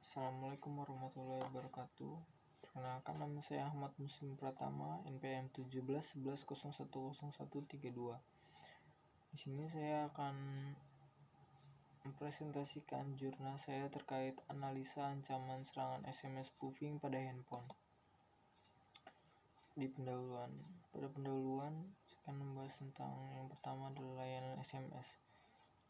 Assalamualaikum warahmatullahi wabarakatuh. Perkenalkan, nama saya Ahmad Muslim Pratama, NPM 1711010132. Di sini saya akan mempresentasikan jurnal saya terkait analisa ancaman serangan SMS spoofing pada handphone. Pada pendahuluan, saya akan membahas tentang yang pertama adalah layanan SMS.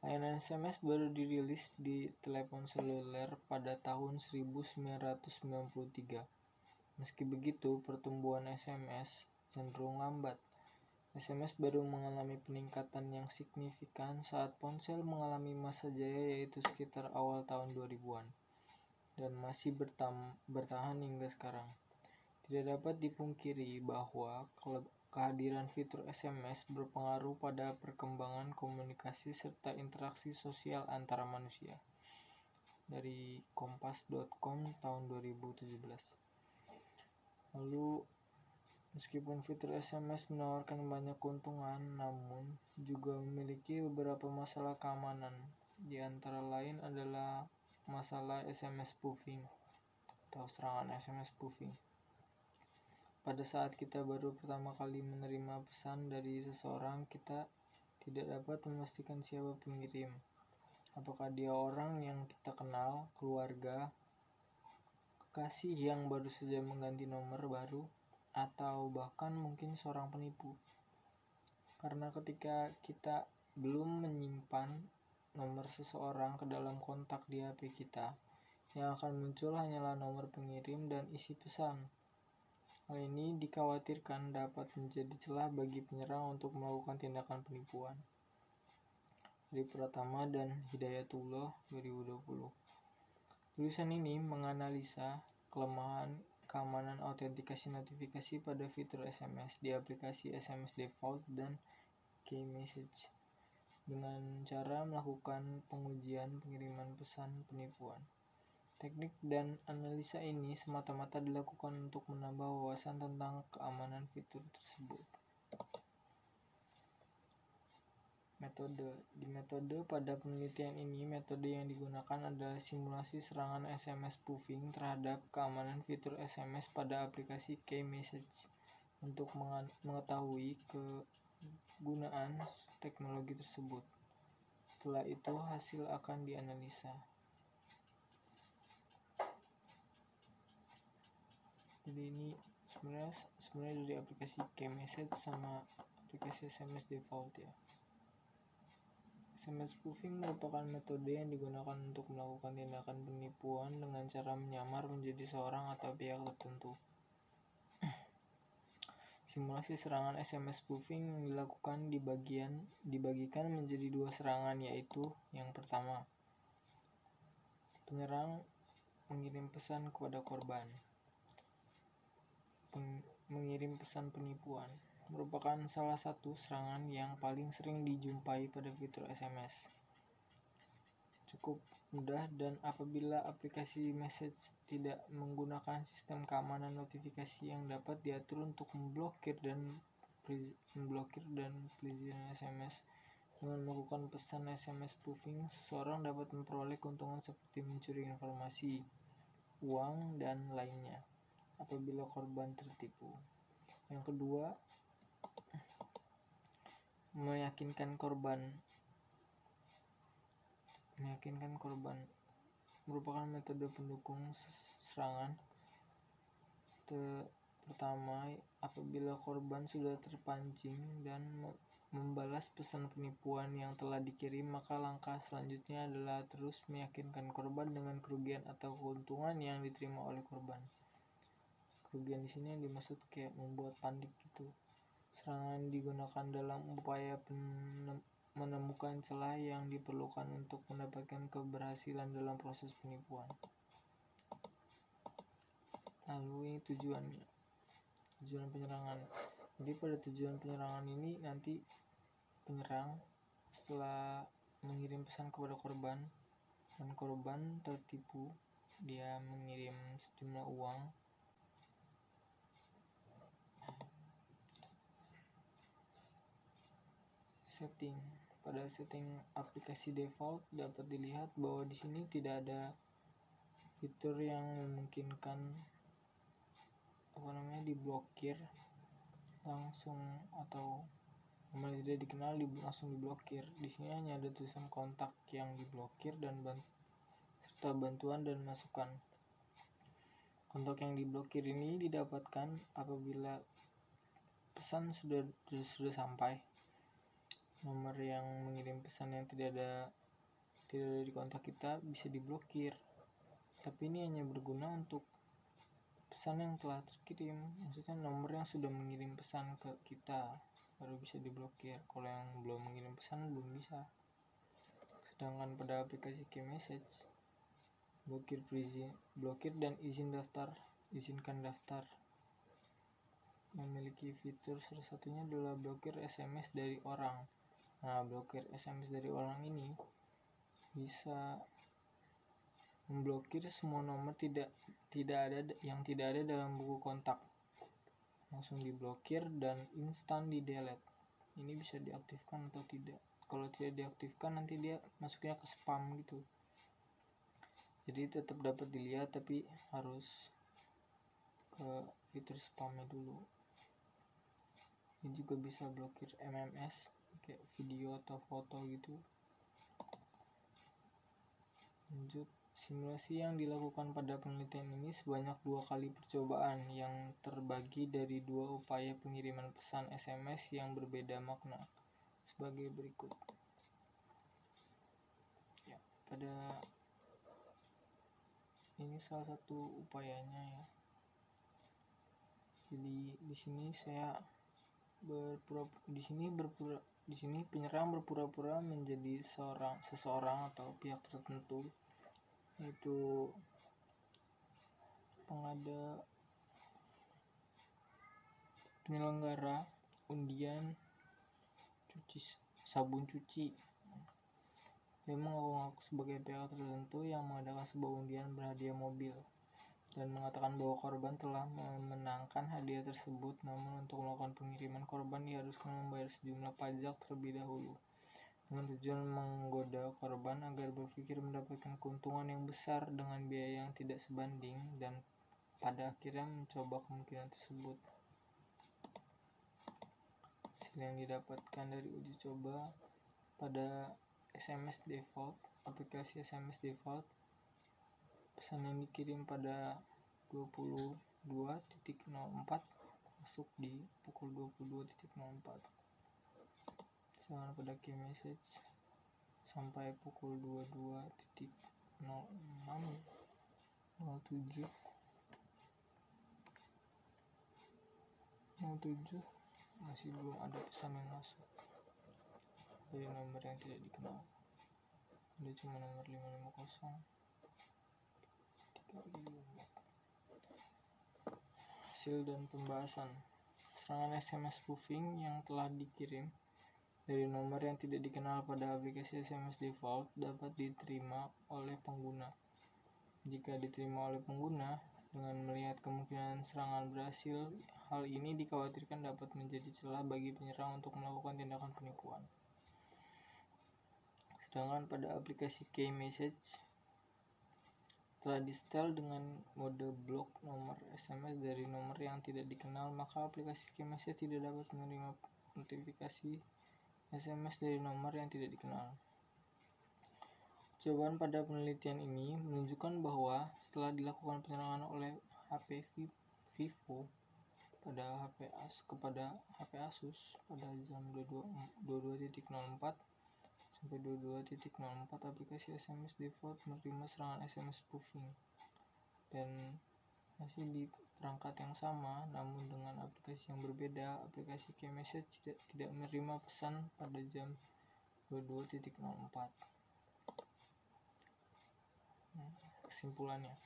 Layanan SMS baru dirilis di telepon seluler pada tahun 1993. Meski begitu, pertumbuhan SMS cenderung lambat. SMS baru mengalami peningkatan yang signifikan saat ponsel mengalami masa jaya, yaitu sekitar awal tahun 2000-an, dan masih bertahan hingga sekarang. Tidak dapat dipungkiri bahwa kehadiran fitur SMS berpengaruh pada perkembangan komunikasi serta interaksi sosial antara manusia. Dari kompas.com tahun 2017. Lalu, meskipun fitur SMS menawarkan banyak keuntungan, namun juga memiliki beberapa masalah keamanan. Di antara lain adalah masalah SMS spoofing atau serangan SMS spoofing. Pada saat kita baru pertama kali menerima pesan dari seseorang, kita tidak dapat memastikan siapa pengirim. Apakah dia orang yang kita kenal, keluarga, kekasih yang baru saja mengganti nomor baru, atau bahkan mungkin seorang penipu. Karena ketika kita belum menyimpan nomor seseorang ke dalam kontak di HP kita, yang akan muncul hanyalah nomor pengirim dan isi pesan. Hal ini dikhawatirkan dapat menjadi celah bagi penyerang untuk melakukan tindakan penipuan. Dari Pratama dan Hidayatullah 2020. Tulisan ini menganalisa kelemahan keamanan autentikasi notifikasi pada fitur SMS di aplikasi SMS Default dan K-Message dengan cara melakukan pengujian pengiriman pesan penipuan. Teknik dan analisa ini semata-mata dilakukan untuk menambah wawasan tentang keamanan fitur tersebut. Metode pada penelitian ini, metode yang digunakan adalah simulasi serangan SMS spoofing terhadap keamanan fitur SMS pada aplikasi K-Message untuk mengetahui kegunaan teknologi tersebut. Setelah itu, hasil akan dianalisa. Jadi ini sebenarnya dari aplikasi K-Message sama aplikasi SMS Default ya. SMS spoofing merupakan metode yang digunakan untuk melakukan tindakan penipuan dengan cara menyamar menjadi seorang atau pihak tertentu. Simulasi serangan SMS spoofing yang dilakukan dibagikan menjadi dua serangan, yaitu yang pertama, penyerang mengirim pesan kepada korban. Mengirim pesan penipuan merupakan salah satu serangan yang paling sering dijumpai pada fitur SMS. Cukup mudah, dan apabila aplikasi message tidak menggunakan sistem keamanan notifikasi yang dapat diatur untuk memblokir dan pelajaran SMS dengan melakukan pesan SMS spoofing, seseorang dapat memperoleh keuntungan seperti mencuri informasi, uang, dan lainnya apabila korban tertipu. Yang kedua, meyakinkan korban merupakan metode pendukung serangan. Pertama, apabila korban sudah terpancing dan membalas pesan penipuan yang telah dikirim, maka langkah selanjutnya adalah terus meyakinkan korban dengan kerugian atau keuntungan yang diterima oleh korban. Kerugian di sini yang dimaksud kayak membuat panik gitu. Serangan digunakan dalam upaya menemukan celah yang diperlukan untuk mendapatkan keberhasilan dalam proses penipuan. Lalu ini tujuan penyerangan. Jadi pada tujuan penyerangan ini, nanti penyerang setelah mengirim pesan kepada korban dan korban tertipu, dia mengirim sejumlah uang. Pada setting aplikasi default dapat dilihat bahwa di sini tidak ada fitur yang memungkinkan diblokir langsung atau nomor tidak dikenal langsung diblokir. Di sini hanya ada tulisan kontak yang diblokir dan serta bantuan dan masukan. Kontak yang diblokir ini didapatkan apabila pesan sudah sampai. Nomor yang mengirim pesan yang tidak ada di kontak kita bisa diblokir. Tapi ini hanya berguna untuk pesan yang telah terkirim, maksudnya nomor yang sudah mengirim pesan ke kita baru bisa diblokir. Kalau yang belum mengirim pesan belum bisa. Sedangkan pada aplikasi K-Message, blokir dan izinkan daftar memiliki fitur salah satunya adalah blokir SMS dari orang. Nah, blokir SMS dari orang ini bisa memblokir semua nomor tidak ada dalam buku kontak, langsung diblokir dan instan di delete. Ini bisa diaktifkan atau tidak. Kalau tidak diaktifkan nanti dia masuknya ke spam gitu, jadi tetap dapat dilihat tapi harus ke fitur spamnya dulu. Ini juga bisa blokir MMS kayak video atau foto gitu. Lanjut, simulasi yang dilakukan pada penelitian ini sebanyak 2 kali percobaan yang terbagi dari 2 upaya pengiriman pesan SMS yang berbeda makna sebagai berikut. Ya, pada ini salah satu upayanya ya. Jadi di sini penyerang berpura-pura menjadi seseorang atau pihak tertentu, yaitu penyelenggara undian sabun cuci. Dia mengaku sebagai pihak tertentu yang mengadakan sebuah undian berhadiah mobil dan mengatakan bahwa korban telah memenangkan hadiah tersebut. Namun untuk melakukan pengiriman, korban diharuskan membayar sejumlah pajak terlebih dahulu dengan tujuan menggoda korban agar berpikir mendapatkan keuntungan yang besar dengan biaya yang tidak sebanding, dan pada akhirnya mencoba kemungkinan tersebut. Hasil yang didapatkan dari uji coba pada SMS default, aplikasi SMS default, pesan yang dikirim pada 22.04 masuk di pukul 22.04. Sedangkan pada K-Message sampai pukul 22.07 masih belum ada pesan yang masuk dari nomor yang tidak dikenal. Ada cuma nomor 550. Hasil dan pembahasan. Serangan SMS spoofing yang telah dikirim dari nomor yang tidak dikenal pada aplikasi SMS default dapat diterima oleh pengguna. Jika diterima oleh pengguna dengan melihat kemungkinan serangan berhasil, hal ini dikhawatirkan dapat menjadi celah bagi penyerang untuk melakukan tindakan penipuan. Sedangkan pada aplikasi K-Message telah di-setel dengan mode blok nomor SMS dari nomor yang tidak dikenal, maka aplikasi K-Message tidak dapat menerima notifikasi SMS dari nomor yang tidak dikenal. Cobaan pada penelitian ini menunjukkan bahwa setelah dilakukan penyerangan oleh HP Vivo kepada HP Asus pada jam 22.04 sampai 22.04, aplikasi SMS default menerima serangan SMS spoofing dan masih di perangkat yang sama, namun dengan aplikasi yang berbeda. Aplikasi K-Message tidak menerima pesan pada jam 22.04. Kesimpulannya,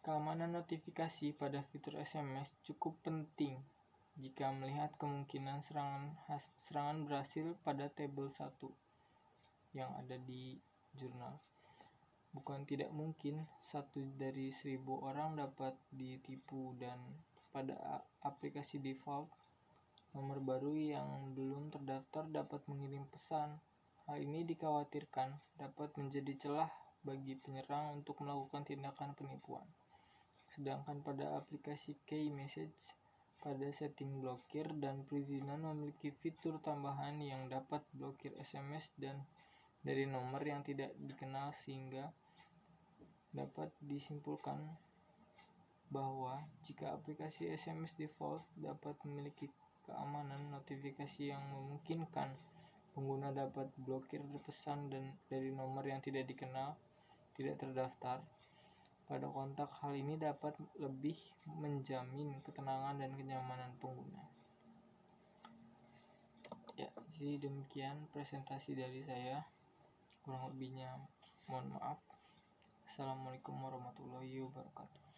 keamanan notifikasi pada fitur SMS cukup penting jika melihat kemungkinan serangan berhasil pada tabel 1 yang ada di jurnal. Bukan tidak mungkin 1 dari 1000 orang dapat ditipu, dan pada aplikasi default, nomor baru yang belum terdaftar dapat mengirim pesan. Hal ini dikhawatirkan dapat menjadi celah bagi penyerang untuk melakukan tindakan penipuan. Sedangkan pada aplikasi Key Message, pada setting blokir dan perizinan memiliki fitur tambahan yang dapat blokir SMS dan dari nomor yang tidak dikenal, sehingga dapat disimpulkan bahwa jika aplikasi SMS default dapat memiliki keamanan notifikasi yang memungkinkan pengguna dapat blokir pesan dan dari nomor yang tidak dikenal, tidak terdaftar pada kontak. Hal ini dapat lebih menjamin ketenangan dan kenyamanan pengguna. Ya, jadi demikian presentasi dari saya. Kurang lebihnya mohon maaf. Assalamualaikum warahmatullahi wabarakatuh.